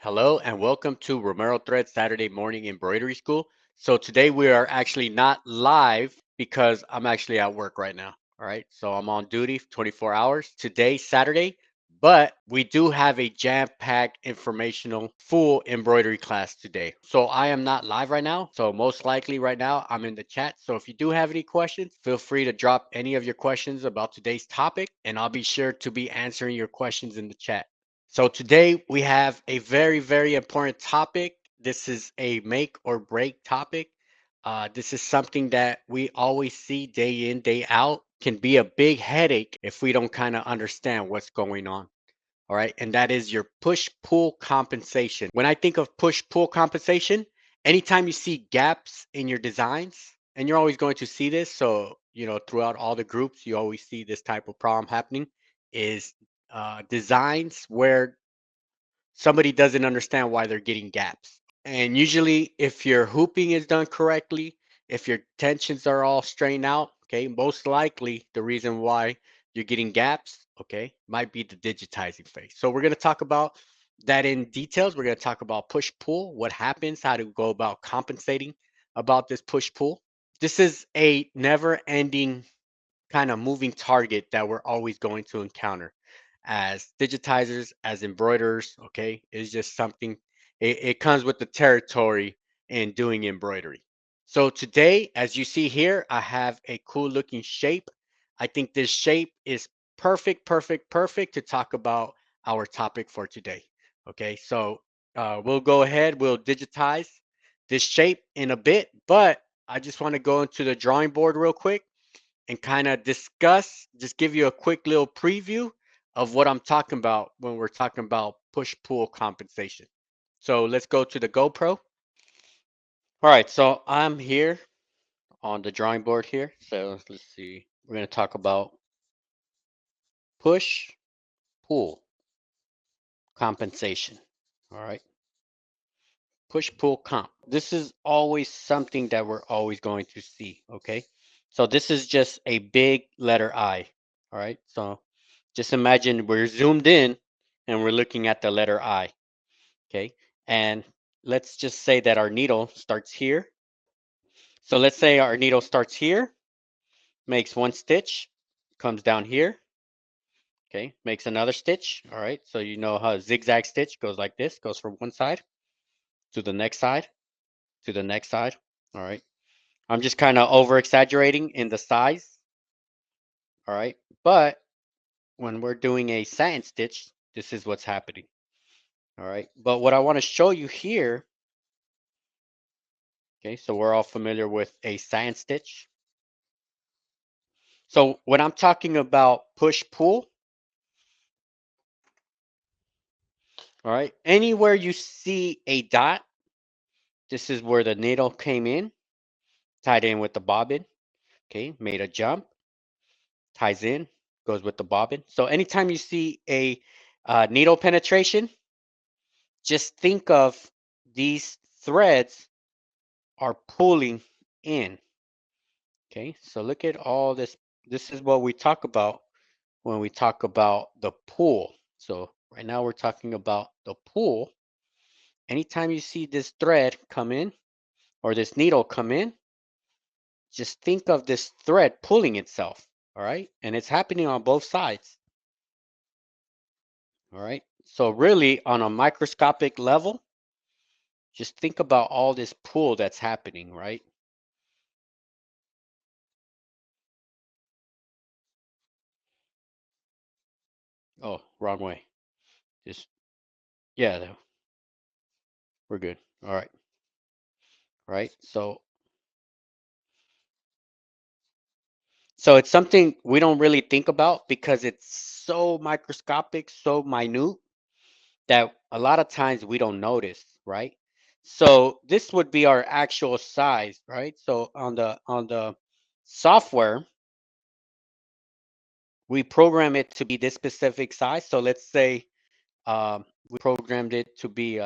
Hello and welcome to Romero Threads Saturday Morning Embroidery School. So today we are actually not live because I'm actually at work right now. All right. So I'm on duty 24 hours today, Saturday, but we do have a jam-packed informational full embroidery class today. So I am not live right now. So most likely right now I'm in the chat. So if you do have any questions, feel free to drop any of your questions about today's topic and I'll be sure to be answering your questions in the chat. So today we have a very, very important topic. This is a make or break topic. This is something that we always see day in, day out. Can be a big headache if we don't kind of understand what's going on. All right. And that is your push pull compensation. When I think of push pull compensation, anytime you see gaps in your designs, and you're always going to see this. So, throughout all the groups, you always see this type of problem happening is designs where somebody doesn't understand why they're getting gaps. And usually, if your hooping is done correctly, if your tensions are all straightened out, okay, most likely the reason why you're getting gaps, okay, might be the digitizing phase. So we're going to talk about that in details. We're going to talk about push pull, what happens, how to go about compensating about this push pull. This is a never ending kind of moving target that we're always going to encounter as digitizers, as embroiderers. Okay, it's just something, it comes with the territory in doing embroidery. So today, as you see here, I have a cool looking shape. I think this shape is perfect, perfect, perfect to talk about our topic for today. Okay, so we'll go ahead, we'll digitize this shape in a bit, but I just want to go into the drawing board real quick and kind of discuss, just give you a quick little preview of what I'm talking about when we're talking about push pull compensation. So let's go to the GoPro. All right, so I'm here on the drawing board here. So let's see. We're going to talk about push pull compensation. All right. Push pull comp. This is always something that we're always going to see. Okay. So this is just a big letter I. All right. So just imagine we're zoomed in and we're looking at the letter I. Okay. And let's just say that our needle starts here. So let's say our needle starts here, makes one stitch, comes down here. Okay. Makes another stitch. All right. So you know how a zigzag stitch goes like this, goes from one side to the next side to the next side. All right. I'm just kind of over exaggerating in the size. All right. But when we're doing a satin stitch, this is what's happening. All right. But what I want to show you here, okay, so we're all familiar with a satin stitch. So when I'm talking about push pull, all right, anywhere you see a dot, this is where the needle came in, tied in with the bobbin, okay, made a jump, ties in, goes with the bobbin. So anytime you see a needle penetration, just think of these threads are pulling in. Okay, so look at all this. This is what we talk about when we talk about the pull. So right now we're talking about the pull. Anytime you see this thread come in or this needle come in, just think of this thread pulling itself. All right, and it's happening on both sides. All right, so really on a microscopic level, just think about all this pull that's happening, right? Oh, wrong way. Just, yeah, we're good. All right. Right. So it's something we don't really think about because it's so microscopic, so minute that a lot of times we don't notice, right? So this would be our actual size, right? So on the software, we program it to be this specific size. So let's say we programmed it to be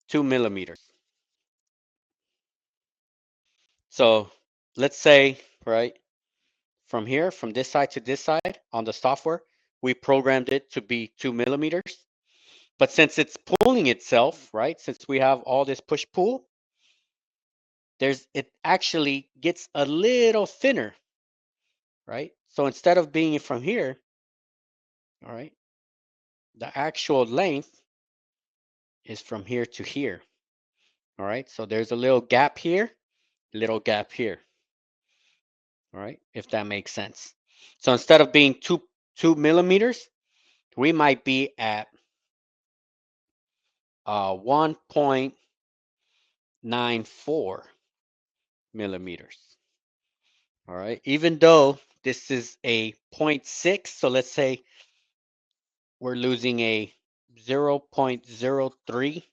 2 millimeters. So let's say, right, from here, from this side to this side on the software, we programmed it to be 2 millimeters. But since it's pulling itself, right? Since we have all this push-pull, it actually gets a little thinner, right? So instead of being from here, all right, the actual length is from here to here. All right, so there's a little gap here, little gap here. All right, if that makes sense. So instead of being 2 millimeters, we might be at 1.94 millimeters. All right, even though this is a 0.6, so let's say we're losing a 0.03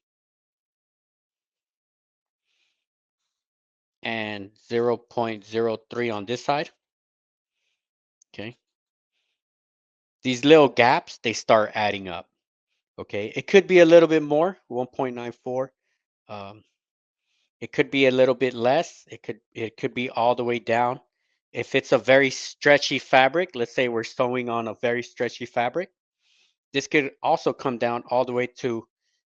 and 0.03 on this side. Okay, these little gaps, they start adding up. Okay, it could be a little bit more, 1.94. It could be a little bit less. It could be all the way down. If it's a very stretchy fabric, let's say we're sewing on a very stretchy fabric, this could also come down all the way to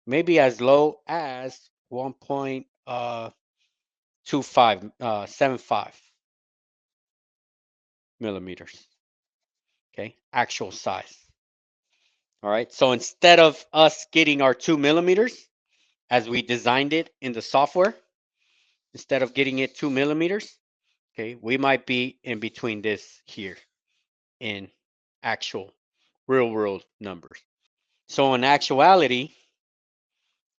maybe as low as 1.75 millimeters. Okay, actual size. All right, so instead of us getting our 2 millimeters as we designed it in the software, instead of getting it 2 millimeters, okay, we might be in between this here in actual real world numbers. So in actuality,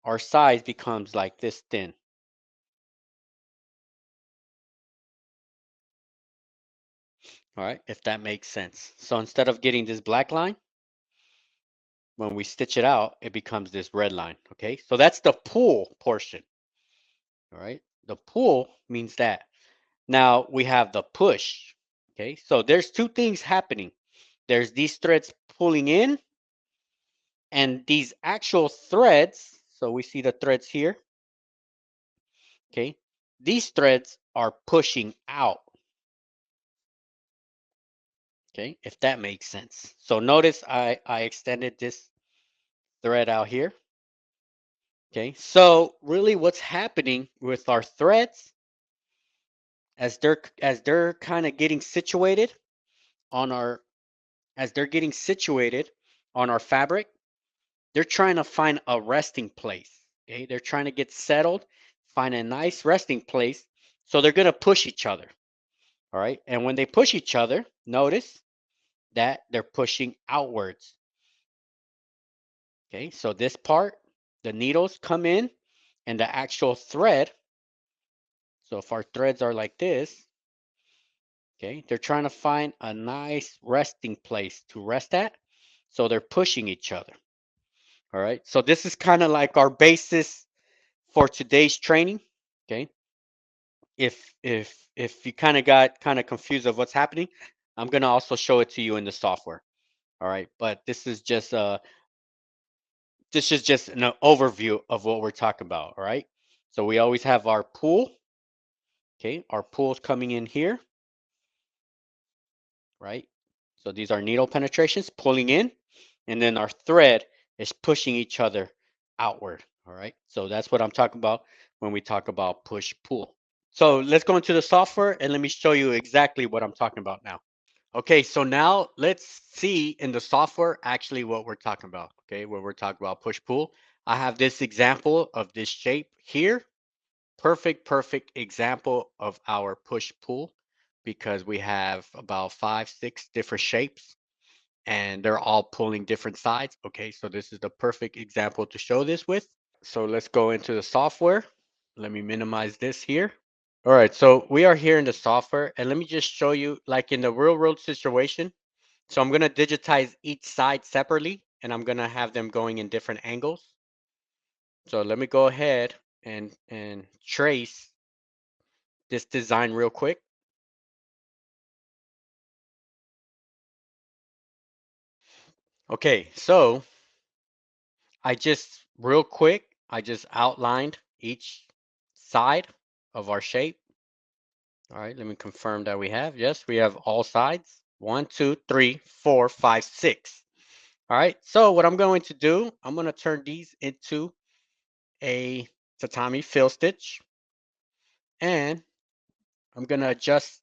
our size becomes like this thin. All right, if that makes sense. So instead of getting this black line, when we stitch it out, it becomes this red line. Okay, so that's the pull portion. All right, the pull means that. Now we have the push. Okay, so there's two things happening. There's these threads pulling in and these actual threads. So we see the threads here. Okay, these threads are pushing out. Okay, if that makes sense. So notice I extended this thread out here. Okay, so really what's happening with our threads as they're kind of getting situated on our as they're getting situated on our fabric, they're trying to find a resting place. Okay, they're trying to get settled, find a nice resting place. So they're gonna push each other. All right, and when they push each other, notice that they're pushing outwards. Okay, so this part, the needles come in and the actual thread. So if our threads are like this, okay, they're trying to find a nice resting place to rest at. So they're pushing each other. All right, so this is kind of like our basis for today's training. Okay, if you kind of got kind of confused of what's happening, I'm gonna also show it to you in the software. All right, but this is just an overview of what we're talking about. All right, so we always have our pull. Okay, our pull's coming in here, right? So these are needle penetrations pulling in, and then our thread is pushing each other outward. All right, so that's what I'm talking about when we talk about push pull. So let's go into the software and let me show you exactly what I'm talking about now. Okay, so now let's see in the software actually what we're talking about. Okay, where we're talking about push pull. I have this example of this shape here. Perfect example of our push pull because we have about 5, 6 different shapes and they're all pulling different sides. Okay, so this is the perfect example to show this with. So let's go into the software. Let me minimize this here. All right, so we are here in the software and let me just show you like in the real world situation. So I'm going to digitize each side separately and I'm going to have them going in different angles. So let me go ahead and trace this design real quick. Okay, so real quick, I just outlined each side of our shape. All right, let me confirm that we have. Yes, we have all sides. 1, 2, 3, 4, 5, 6. All right. So what I'm going to do, I'm going to turn these into a tatami fill stitch, and I'm going to adjust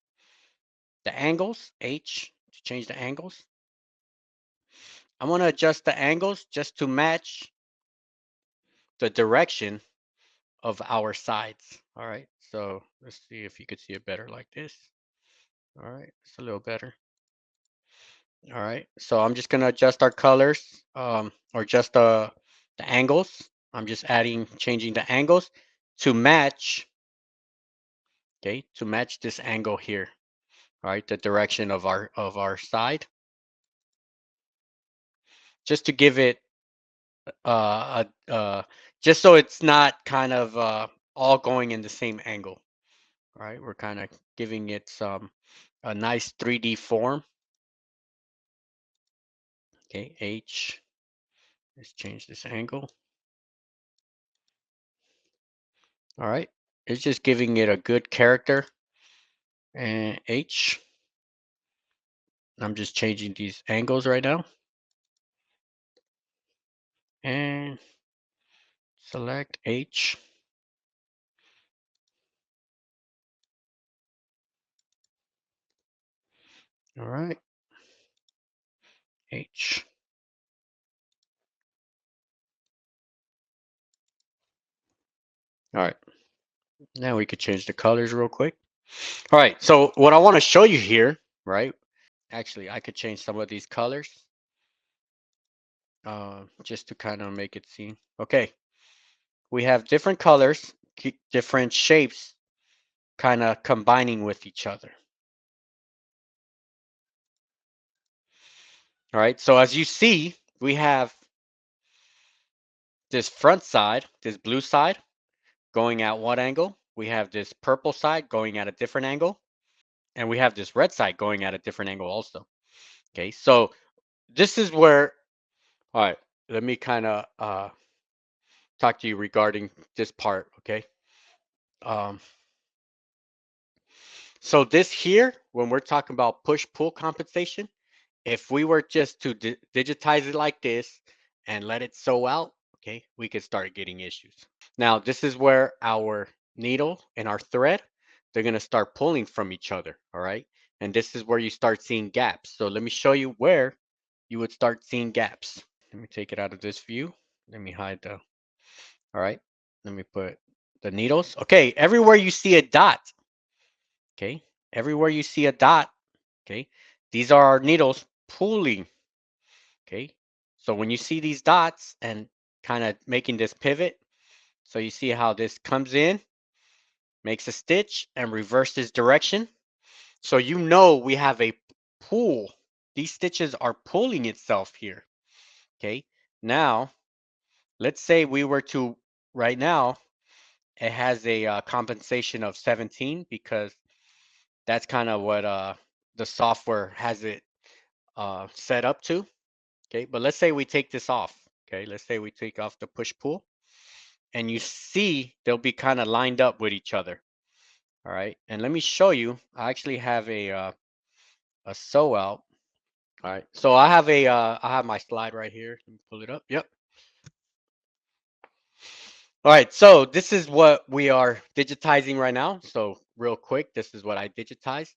the angles, H, to change the angles. I'm going to adjust the angles just to match the direction of our sides. All right. So let's see if you could see it better like this. All right. It's a little better. All right. So I'm just going to adjust our colors, or just the angles. I'm just changing the angles to match, okay, to match this angle here. All right, the direction of our side, just to give it just so it's not kind of all going in the same angle. All right, we're kind of giving it a nice 3D form. Okay, H. Let's change this angle. All right, it's just giving it a good character. And H. I'm just changing these angles right now. And select H. All right, H. All right, now we could change the colors real quick. All right, so what I want to show you here, right? Actually, I could change some of these colors just to kind of make it seem. Okay, we have different colors, different shapes kind of combining with each other. All right, so as you see, we have this front side, this blue side going at one angle. We have this purple side going at a different angle. And we have this red side going at a different angle also. Okay, so this is where, all right, let me kind of talk to you regarding this part, okay? Um, so this here, when we're talking about push-pull compensation, if we were just to digitize it like this and let it sew out, okay, we could start getting issues. Now, this is where our needle and our thread, they're going to start pulling from each other, all right? And this is where you start seeing gaps. So let me show you where you would start seeing gaps. Let me take it out of this view. Let me hide the, all right. Let me put the needles. Okay, everywhere you see a dot, okay, everywhere you see a dot, okay, these are our needles pulling, okay. So when you see these dots and kind of making this pivot, so you see how this comes in, makes a stitch and reverses direction. So you know we have a pull. These stitches are pulling itself here, okay. Now, let's say we were to, right now, it has a compensation of 17 because that's kind of what the software has it set up to. Okay, but let's say we take this off. Okay, let's say we take off the push pull, and you see they'll be kind of lined up with each other. All right, and let me show you. I actually have a sew out. All right, so I have my slide right here. Let me pull it up. Yep. All right, so this is what we are digitizing right now. So real quick, this is what I digitized.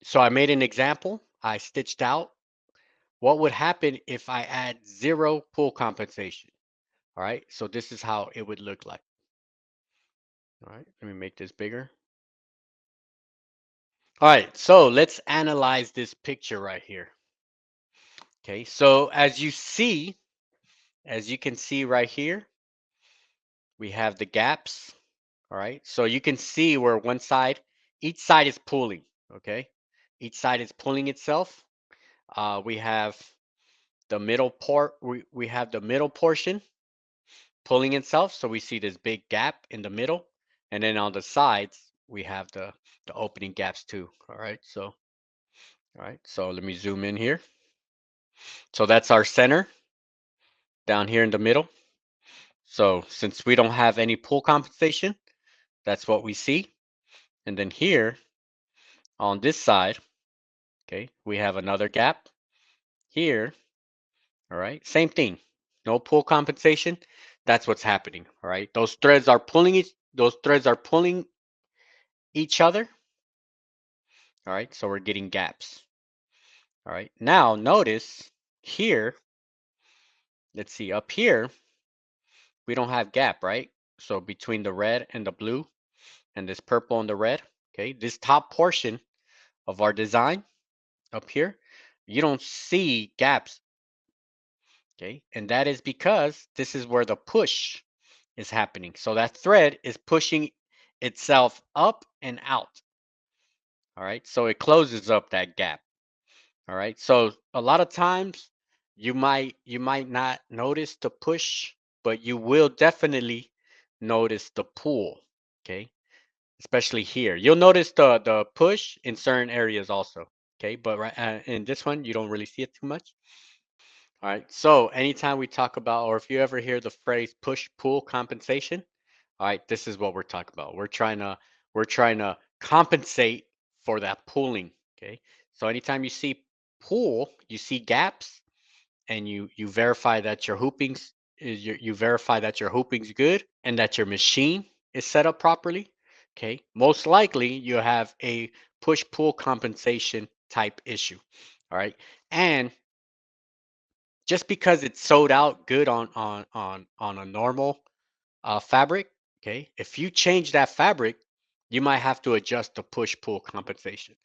So I made an example. I stitched out. What would happen if I add 0 pull compensation? All right, so this is how it would look like. All right, let me make this bigger. All right, so let's analyze this picture right here. Okay, so as you see, as you can see right here, we have the gaps. All right, so you can see where one side, each side is pulling. Okay, each side is pulling itself. We have the middle we have the middle portion pulling itself, so we see this big gap in the middle, and then on the sides we have the opening gaps too. All right, so let me zoom in here. So that's our center down here in the middle. So since we don't have any pull compensation, that's what we see. And then here on this side, okay, we have another gap here. All right, same thing. No pull compensation. That's what's happening. All right, those threads are pulling each. Those threads are pulling each other. All right, so we're getting gaps. All right, now notice here. Let's see up here. We don't have gap, right? So between the red and the blue and this purple and the red, okay, this top portion of our design up here, you don't see gaps, okay? And that is because this is where the push is happening. So that thread is pushing itself up and out, all right? So it closes up that gap, all right? So a lot of times you might not notice the push, but you will definitely notice the pull, okay? Especially here. You'll notice the push in certain areas also, okay? But right in this one, you don't really see it too much. All right. So anytime we talk about, or if you ever hear the phrase push-pull compensation, all right, this is what we're talking about. We're trying to compensate for that pulling. Okay. So anytime you see pull, you see gaps, and you verify that your hoopings you verify that your hooping's good and that your machine is set up properly. Okay. Most likely you have a push-pull compensation type issue. All right. And just because it's sewed out good on a normal fabric, okay, if you change that fabric, you might have to adjust the push pull compensation.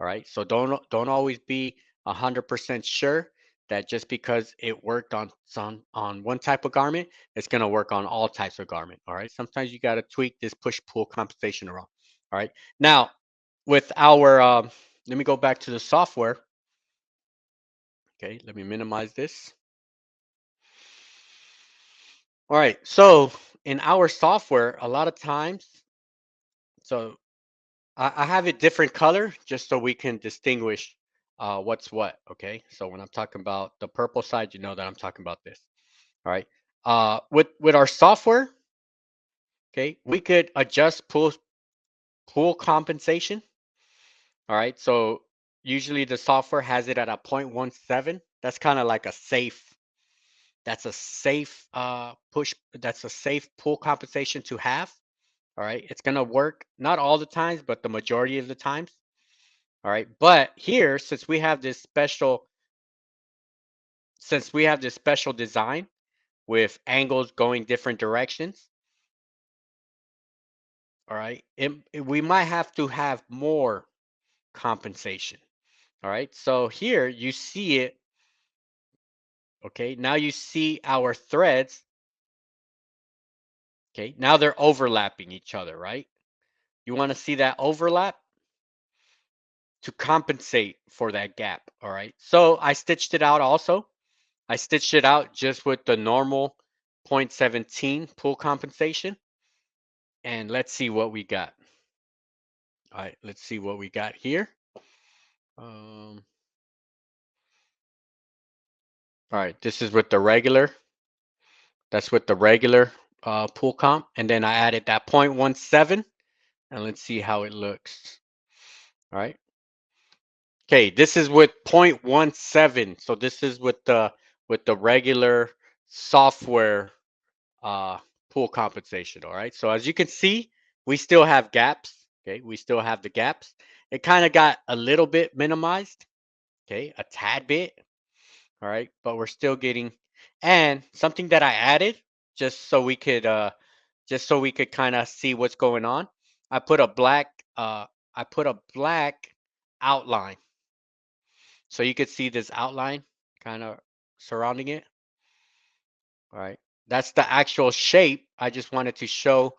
All right, so don't always be 100% sure that just because it worked on some on one type of garment, it's gonna work on all types of garment. All right, sometimes you gotta tweak this push pull compensation around. All right, now with our let me go back to the software. Okay, let me minimize this. All right, so in our software, a lot of times, so I have a different color just so we can distinguish what's what. Okay, so when I'm talking about the purple side, you know that I'm talking about this. All right, with our software, okay, we could adjust pull compensation. All right, so usually the software has it at a 0.17. That's kind of like a safe. That's a safe push. That's a safe pull compensation to have. All right. It's going to work not all the times, but the majority of the times. All right. But here, since we have this special design with angles going different directions, all right, we might have to have more compensation. All right. So here you see it. Okay. Now you see our threads. Okay. Now they're overlapping each other, right? You want to see that overlap to compensate for that gap. All right. So I stitched it out also. I stitched it out just with the normal 0.17 pull compensation. And let's see what we got. All right, let's see what we got here. All right, this is with the regular. That's with the regular pull comp. And then I added that 0.17. And let's see how it looks. All right. Okay, this is with 0.17. So this is with the regular software uh, pool compensation. All right. So as you can see, we still have gaps. Okay. We still have the gaps. It kind of got a little bit minimized. Okay. A tad bit. All right. But we're still getting, and something that I added just so we could, kind of see what's going on. I put a black, uh, I put a black outline. So you could see this outline kind of surrounding it. All right. That's the actual shape. I just wanted to show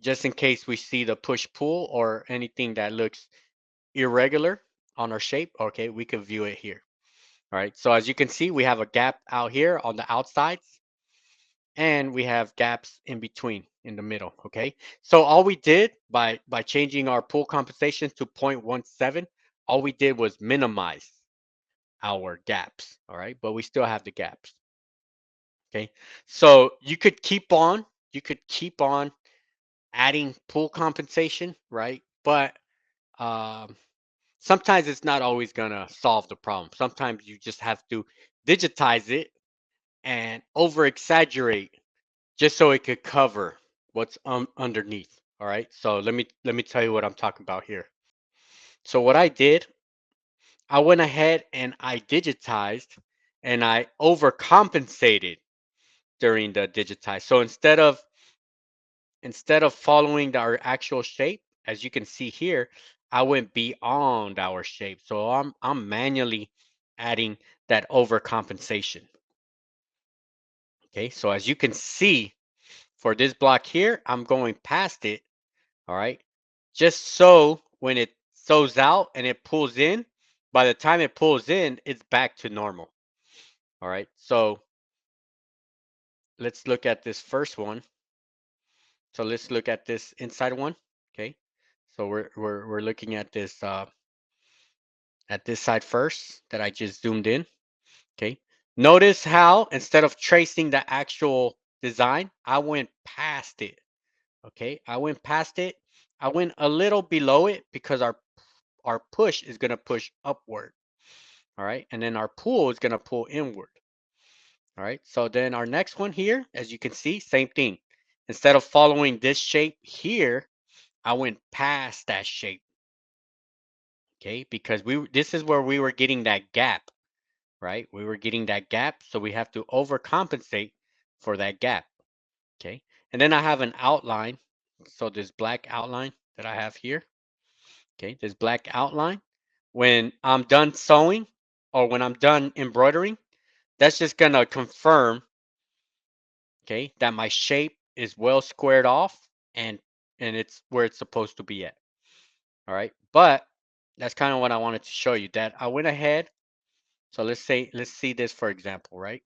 just in case we see the push pull or anything that looks irregular on our shape. Okay, we can view it here. All right. So as you can see, we have a gap out here on the outsides and we have gaps in between in the middle. Okay. So all we did by changing our pull compensation to 0.17, all we did was minimize our gaps. All right. But we still have the gaps. Okay. So you could keep on adding pool compensation, right? But um, sometimes it's not always gonna solve the problem. Sometimes you just have to digitize it and over exaggerate just so it could cover what's underneath. All right. So let me tell you what I'm talking about here. So what I did, I went ahead and I digitized and I overcompensated during the digitize. So instead of following our actual shape, as you can see here, I went beyond our shape. So I'm manually adding that overcompensation. Okay, so as you can see, for this block here, I'm going past it, all right? Just so when it sews out and it pulls in, by the time it pulls in, it's back to normal. All right, so let's look at this first one. So let's look at this inside one. Okay, so we're looking at this side first that I just zoomed in. Okay, notice how instead of tracing the actual design, I went past it. Okay, I went past it. I went a little below it because our push is going to push upward. All right, and then our pull is going to pull inward. All right, so then our next one here, as you can see, same thing. Instead of following this shape here, I went past that shape. Okay, because this is where we were getting that gap, right? We were getting that gap, so we have to overcompensate for that gap. Okay, and then I have an outline. So this black outline that I have here. Okay, this black outline. When I'm done sewing or when I'm done embroidering, that's just gonna confirm, okay, that my shape is well squared off and it's where it's supposed to be at. All right, but that's kind of what I wanted to show you, that I went ahead. So let's see this for example, right?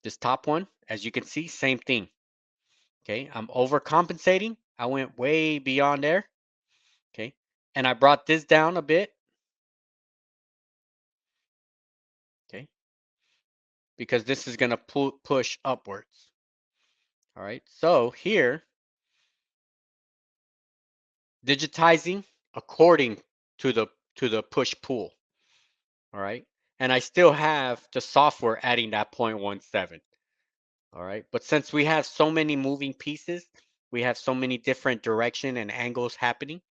This top one, as you can see, same thing. Okay, I'm overcompensating. I went way beyond there. Okay, and I brought this down a bit. Okay, because this is gonna push upwards. All right, so here, digitizing according to the push pull. All right, and I still have the software adding that 0.17. All right, but since we have so many moving pieces, we have so many different direction and angles happening.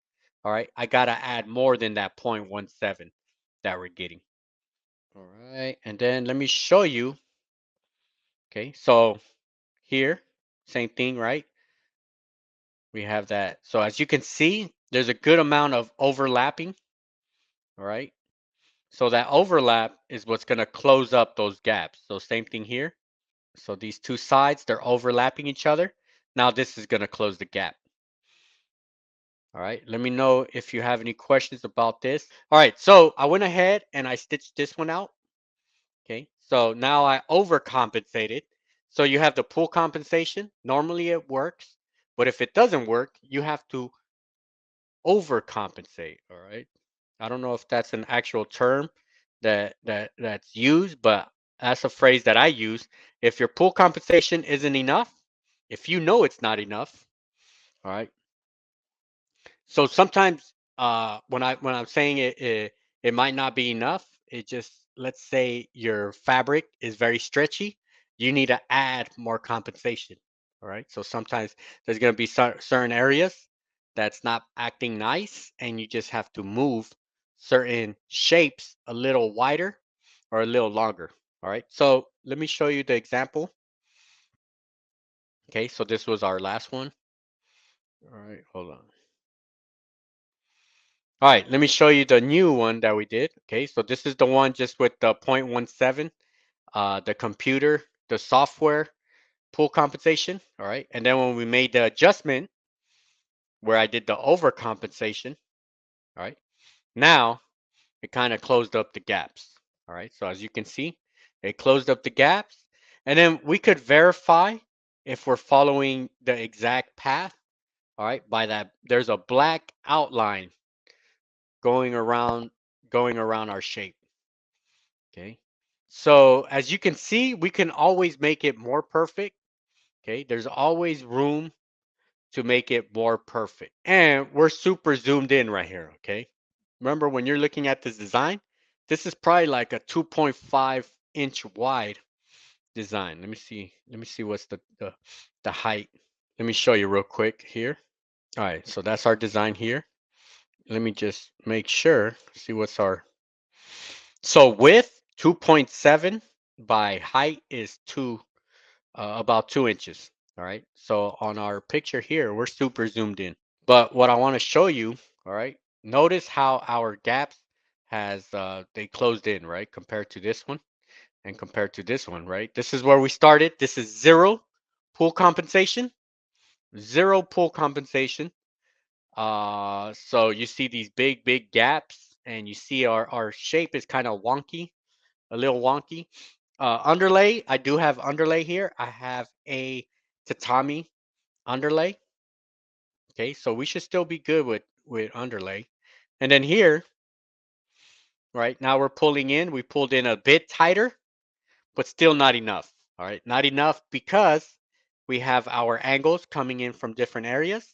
All right, I gotta add more than that 0.17 that we're getting. All right, and then let me show you. Okay, so here, same thing, right? We have that. So as you can see, there's a good amount of overlapping. All right, so that overlap is what's gonna close up those gaps. So same thing here. So these two sides, they're overlapping each other. Now this is gonna close the gap. All right, let me know if you have any questions about this. All right, so I went ahead and I stitched this one out. Okay, so now I overcompensated. So you have the pull compensation. Normally it works, but if it doesn't work, you have to overcompensate. All right. I don't know if that's an actual term that's used, but that's a phrase that I use. If your pull compensation isn't enough, if you know it's not enough, all right. So sometimes when I'm saying it might not be enough. It just, let's say your fabric is very stretchy, you need to add more compensation. All right. So sometimes there's going to be certain areas that's not acting nice, and you just have to move certain shapes a little wider or a little longer. All right. So let me show you the example. Okay. So this was our last one. All right. Hold on. All right, let me show you the new one that we did. Okay, so this is the one just with the 0.17, the computer, the software pull compensation. All right, and then when we made the adjustment where I did the overcompensation, all right, now it kind of closed up the gaps. All right, so as you can see, it closed up the gaps. And then we could verify if we're following the exact path. All right, by that, there's a black outline going around going around our shape. Okay. So as you can see, we can always make it more perfect. Okay. There's always room to make it more perfect. And we're super zoomed in right here. Okay. Remember when you're looking at this design, this is probably like a 2.5-inch wide design. Let me see. Let me see what's the height. Let me show you real quick here. All right, so that's our design here. Let me just make sure, see what's our, so width 2.7 by height is about 2 inches. All right, so on our picture here, we're super zoomed in. But what I want to show you, all right, notice how our gaps has they closed in, right, compared to this one and compared to this one, right? This is where we started. This is zero pool compensation, zero pool compensation. So you see these big gaps, and you see our shape is kind of wonky, a little wonky. Underlay, I do have underlay here. I have a tatami underlay. Okay, so we should still be good with underlay. And then here, right now we're pulling in. We pulled in a bit tighter, but still not enough. All right, not enough because we have our angles coming in from different areas,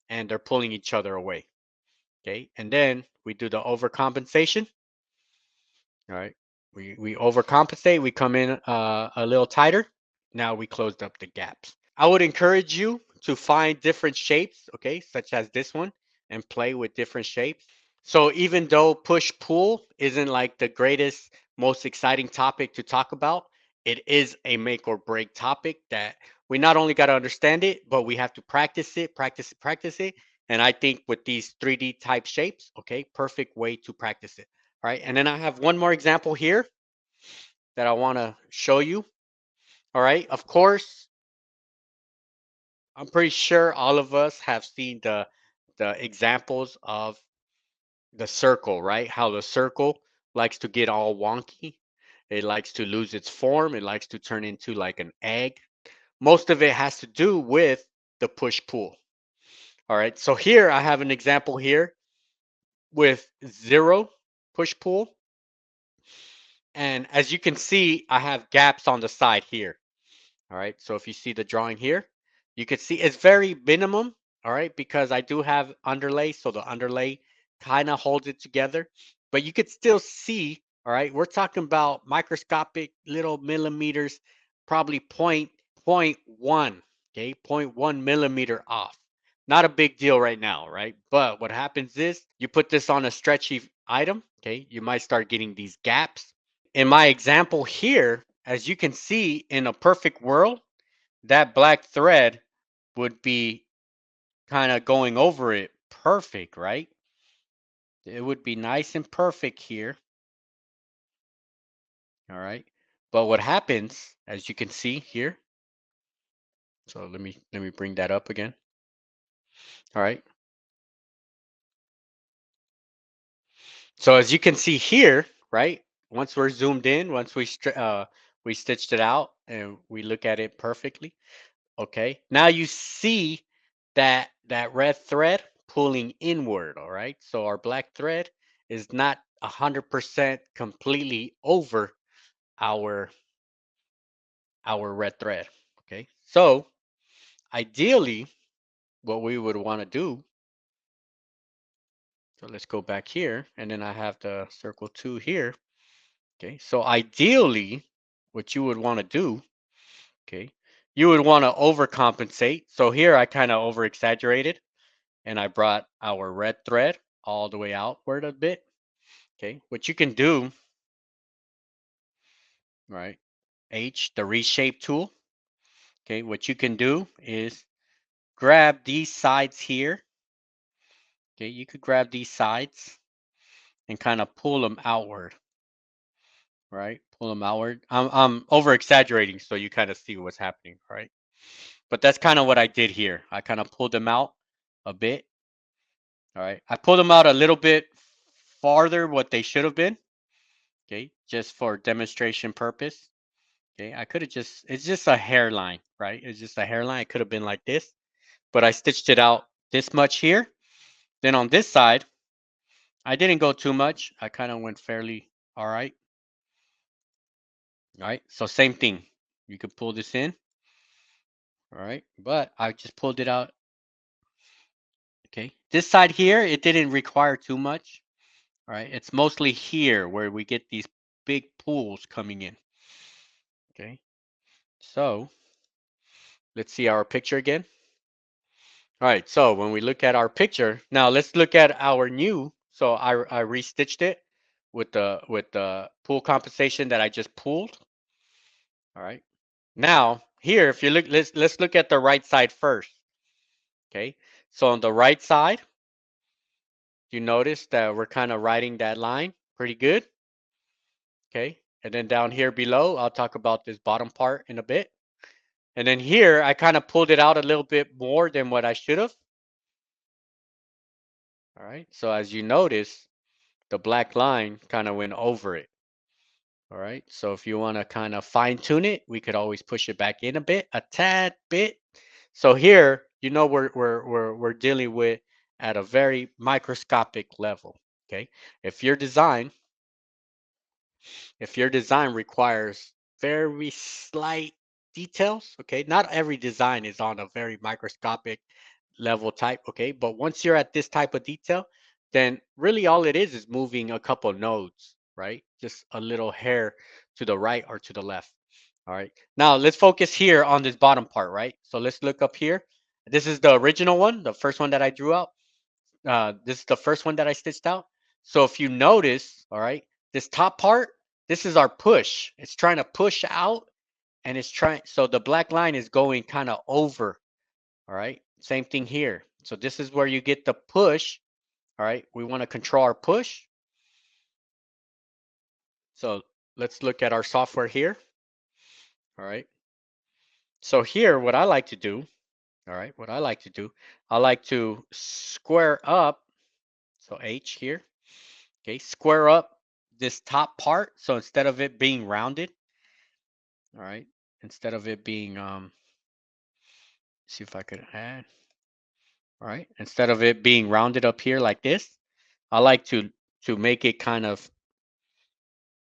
and they're pulling each other away. Okay, and then we do the overcompensation. All right, we overcompensate. We come in a little tighter. Now we closed up the gaps. I would encourage you to find different shapes, okay, such as this one, and play with different shapes. So even though push pull isn't like the greatest, most exciting topic to talk about, it is a make or break topic that we not only got to understand it, but we have to practice it, practice it, practice it. And I think with these 3D type shapes, okay, perfect way to practice it. All right. And then I have one more example here that I want to show you. All right. Of course, I'm pretty sure all of us have seen the examples of the circle, right? How the circle likes to get all wonky. It likes to lose its form. It likes to turn into like an egg. Most of it has to do with the push pull. All right. So here I have an example here with zero push pull. And as you can see, I have gaps on the side here. All right. So if you see the drawing here, you can see it's very minimum. All right. Because I do have underlay. So the underlay kind of holds it together. But you could still see. All right. We're talking about microscopic little millimeters, probably point one. Okay. 0.1 millimeter off. Not a big deal right now. Right. But what happens is you put this on a stretchy item. Okay. You might start getting these gaps. In my example here, as you can see, in a perfect world, that black thread would be kind of going over it perfect, right? It would be nice and perfect here. All right. But what happens, as you can see here, so let me bring that up again. All right. So as you can see here, right? Once we're zoomed in, once we stitched it out and we look at it perfectly, okay. Now you see that red thread pulling inward, all right? So our black thread is not 100% completely over our our red thread, okay? So ideally, what we would want to do, so let's go back here, and then I have the circle 2 here, okay? So ideally, what you would want to do, okay, you would want to overcompensate. So here I kind of over exaggerated, and I brought our red thread all the way outward a bit. Okay, what you can do, right? H, the reshape tool. Okay, what you can do is grab these sides here. Okay, you could grab these sides and kind of pull them outward, right? Pull them outward. I'm over exaggerating so you kind of see what's happening, right? But that's kind of what I did here. I kind of pulled them out a bit. All right, I pulled them out a little bit farther what they should have been. Okay, just for demonstration purpose. Okay, I could have just, it's just a hairline, right? It's just a hairline. It could have been like this, but I stitched it out this much here. Then on this side, I didn't go too much. I kind of went fairly all right. All right, so same thing. You could pull this in, all right, but I just pulled it out. Okay, this side here, it didn't require too much. All right, it's mostly here where we get these big pulls coming in. Okay, So let's see our picture again. All right, so when we look at our picture, now let's look at our new. So I restitched it with the pull compensation that I just pulled. All right. Now here, if you look, let's look at the right side first. Okay. So on the right side, you notice that we're kind of writing that line pretty good. Okay. And then down here below, I'll talk about this bottom part in a bit. And then here, I kind of pulled it out a little bit more than what I should have. All right. So as you notice, the black line kind of went over it. All right. So if you want to kind of fine tune it, we could always push it back in a bit, a tad bit. So here, we're dealing with at a very microscopic level. Okay. If your design if your design requires very slight details, okay, not every design is on a very microscopic level type, okay, but once you're at this type of detail, then really all it is moving a couple nodes, right? Just a little hair to the right or to the left. All right. Now let's focus here on this bottom part, right? So let's look up here. This is the original one, the first one that I drew out. This is the first one that I stitched out. So if you notice, all right, this top part, this is our push. It's trying to push out and it's trying, so the black line is going kind of over, all right? Same thing here. So this is where you get the push, all right? We want to control our push. So let's look at our software here, all right? So here, what I like to do, all right, what I like to do, I like to square up, so H here, okay, square up this top part. So instead of it being rounded, all right, instead of it being, see if I could add, all right, instead of it being rounded up here like this, I like to make it kind of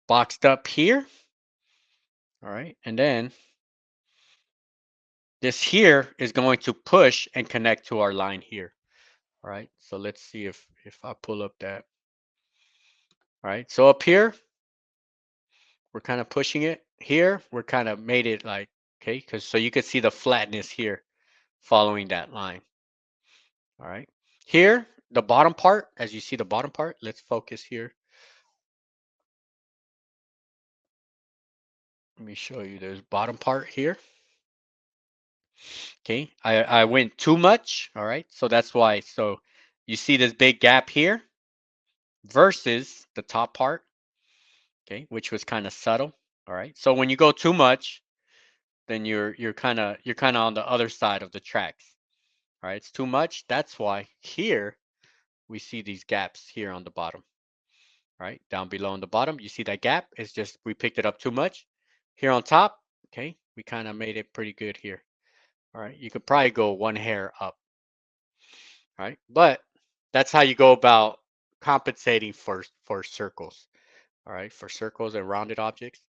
boxed up here, all right, and then this here is going to push and connect to our line here, all right. So let's see if I pull up that, all right. So up here, we're kind of pushing it. Here, we're kind of made it like, okay, because so you could see the flatness here following that line. All right. Here, the bottom part, as you see the bottom part, let's focus here. Let me show you this bottom part here. Okay, I went too much. All right, so that's why. So you see this big gap here versus the top part, okay, which was kind of subtle. All right, so when you go too much, then you're kind of on the other side of the tracks. All right, it's too much. That's why here we see these gaps here on the bottom. All right, down below on the bottom, you see that gap. It's just we picked it up too much. Here on top, okay, we kind of made it pretty good here. All right, you could probably go one hair up. All right, but that's how you go about compensating for circles. All right, for circles and rounded objects.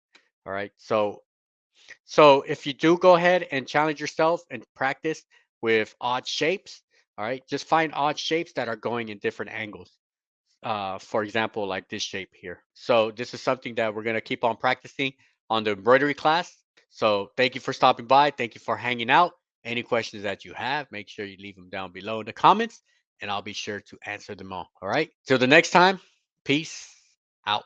All right, so if you do go ahead and challenge yourself and practice with odd shapes, all right, just find odd shapes that are going in different angles. For example, like this shape here. So this is something that we're going to keep on practicing on the embroidery class. So thank you for stopping by. Thank you for hanging out. Any questions that you have, make sure you leave them down below in the comments and I'll be sure to answer them all. All right. Till the next time, peace out.